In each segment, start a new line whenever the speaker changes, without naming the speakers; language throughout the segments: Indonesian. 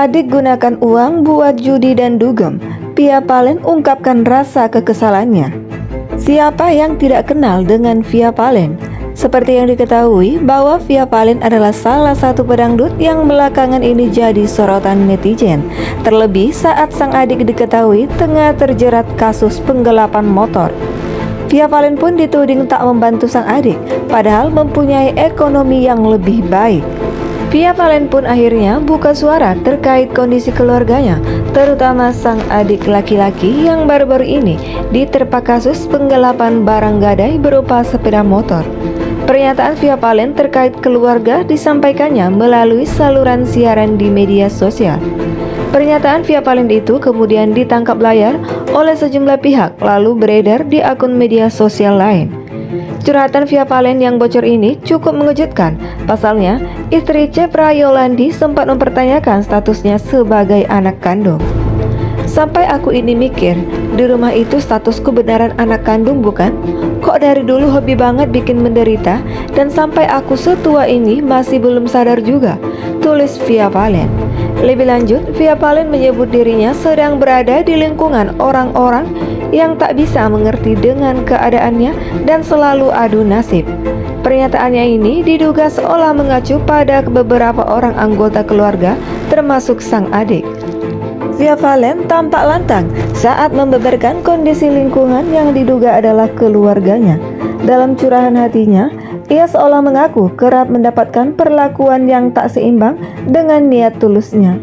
Adik gunakan uang buat judi dan dugem. Via Valen ungkapkan rasa kekesalannya. Siapa yang tidak kenal dengan Via Valen? Seperti yang diketahui bahwa Via Valen adalah salah satu pedangdut yang belakangan ini jadi sorotan netizen. Terlebih saat sang adik diketahui tengah terjerat kasus penggelapan motor. Via Valen pun dituding tak membantu sang adik, padahal mempunyai ekonomi yang lebih baik. Via Valen pun akhirnya buka suara terkait kondisi keluarganya, terutama sang adik laki-laki yang baru-baru ini diterpa kasus penggelapan barang gadai berupa sepeda motor. Pernyataan Via Valen terkait keluarga disampaikannya melalui saluran siaran di media sosial. Pernyataan Via Valen itu kemudian ditangkap layar oleh sejumlah pihak lalu beredar di akun media sosial lain. Curhatan Via Valen yang bocor ini cukup mengejutkan. Pasalnya, istri Cepra Yolandi sempat mempertanyakan statusnya sebagai anak kandung. Sampai aku ini mikir, di rumah itu statusku beneran anak kandung bukan? Kok dari dulu hobi banget bikin menderita, dan sampai aku setua ini masih belum sadar juga, tulis Via Valen. Lebih lanjut, Via Valen menyebut dirinya sedang berada di lingkungan orang-orang yang tak bisa mengerti dengan keadaannya dan selalu adu nasib. Pernyataannya ini diduga seolah mengacu pada beberapa orang anggota keluarga, termasuk sang adik. Via Valen tampak lantang saat membeberkan kondisi lingkungan yang diduga adalah keluarganya. Dalam curahan hatinya, ia seolah mengaku kerap mendapatkan perlakuan yang tak seimbang dengan niat tulusnya.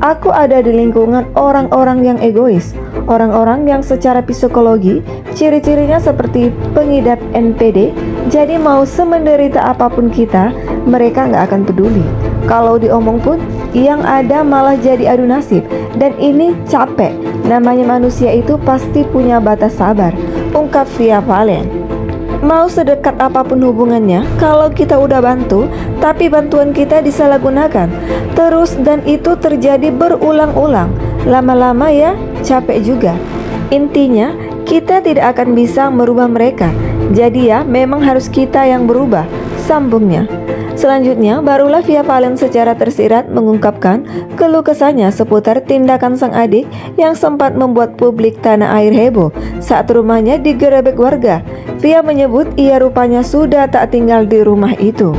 Aku ada di lingkungan orang-orang yang egois, orang-orang yang secara psikologi ciri-cirinya seperti pengidap NPD, jadi mau semenderita apapun kita, mereka nggak akan peduli. Kalau diomong pun, yang ada malah jadi adu nasib, dan ini capek. Namanya manusia itu pasti punya batas sabar, ungkap Via Valen. Mau sedekat apapun hubungannya, kalau kita udah bantu, tapi bantuan kita disalahgunakan terus dan itu terjadi berulang-ulang, lama-lama ya capek juga. Intinya, kita tidak akan bisa merubah mereka. Jadi ya, memang harus kita yang berubah, sambungnya. Selanjutnya, barulah Via Valen secara tersirat mengungkapkan keluh kesahnya seputar tindakan sang adik yang sempat membuat publik tanah air heboh saat rumahnya digerebek warga. Via menyebut ia rupanya sudah tak tinggal di rumah itu.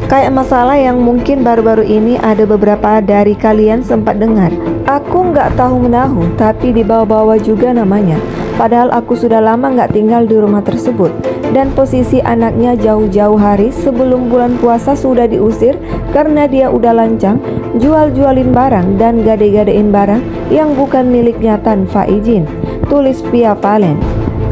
Kayak masalah yang mungkin baru-baru ini ada beberapa dari kalian sempat dengar. Aku nggak tahu menahu, tapi dibawa-bawa juga namanya. Padahal aku sudah lama nggak tinggal di rumah tersebut. Dan posisi anaknya jauh-jauh hari sebelum bulan puasa sudah diusir karena dia udah lancang jual-jualin barang dan gade-gadein barang yang bukan miliknya tanpa izin, tulis Via Valen.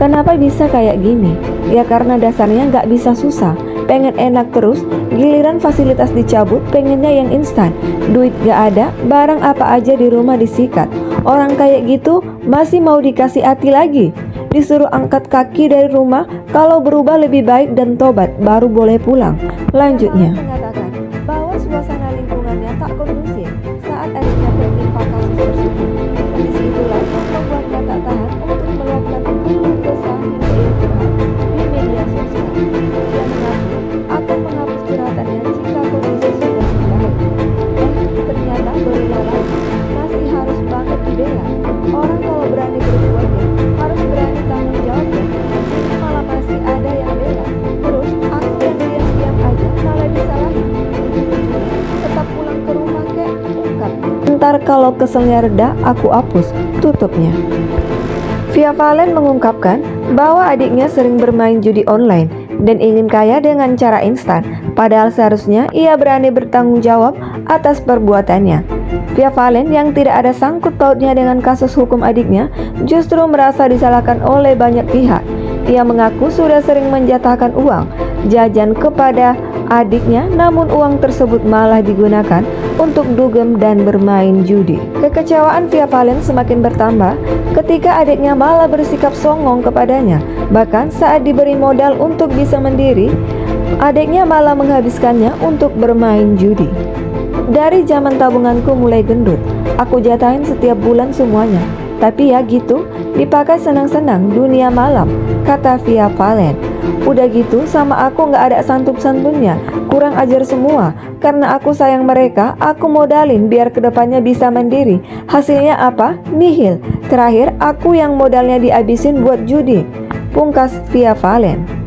Kenapa bisa kayak gini? Ya karena dasarnya nggak bisa susah, pengen enak terus, giliran fasilitas dicabut pengennya yang instan. Duit gak ada, barang apa aja di rumah disikat. Orang kayak gitu masih mau dikasih hati lagi. Disuruh angkat kaki dari rumah, kalau berubah lebih baik dan tobat baru boleh pulang. Lanjutnya, mengatakan bahwa suasana lingkungannya tak kondusif saat adiknya tertimpa kasus tersebut. Kondisi itulah yang membuatnya tak tahan untuk meluapkan keluh kesah hingga ia curhat di media sosial. Dia mengaku akan menghapus curhatannya jika kondisi sudah membaik. Ternyata baru masih harus banget dibela. Orang kalau berani berbuat ya harus berani tanggung jawabnya. Ini malah masih ada yang bela. Terus aku yang diam-diam aja malah disalahin. Tetap pulang ke rumah kek, ungkapnya. Ntar kalau keselnya reda aku hapus, tutupnya. Via Valen mengungkapkan bahwa adiknya sering bermain judi online dan ingin kaya dengan cara instan, padahal seharusnya ia berani bertanggung jawab atas perbuatannya. Via Valen yang tidak ada sangkut pautnya dengan kasus hukum adiknya justru merasa disalahkan oleh banyak pihak. Ia mengaku sudah sering menjatahkan uang jajan kepada adiknya, namun uang tersebut malah digunakan untuk dugem dan bermain judi. Kekecewaan Via Valen semakin bertambah ketika adiknya malah bersikap songong kepadanya. Bahkan saat diberi modal untuk bisa mandiri, adiknya malah menghabiskannya untuk bermain judi. Dari zaman tabunganku mulai gendut, aku jatahin setiap bulan semuanya. Tapi ya gitu, dipakai senang-senang dunia malam, kata Via Valen. Udah gitu sama aku nggak ada santun-santunnya. Kurang ajar semua. Karena aku sayang mereka, aku modalin biar kedepannya bisa mandiri. Hasilnya apa? Nihil. Terakhir aku yang modalnya dihabisin buat judi. Pungkas Via Valen.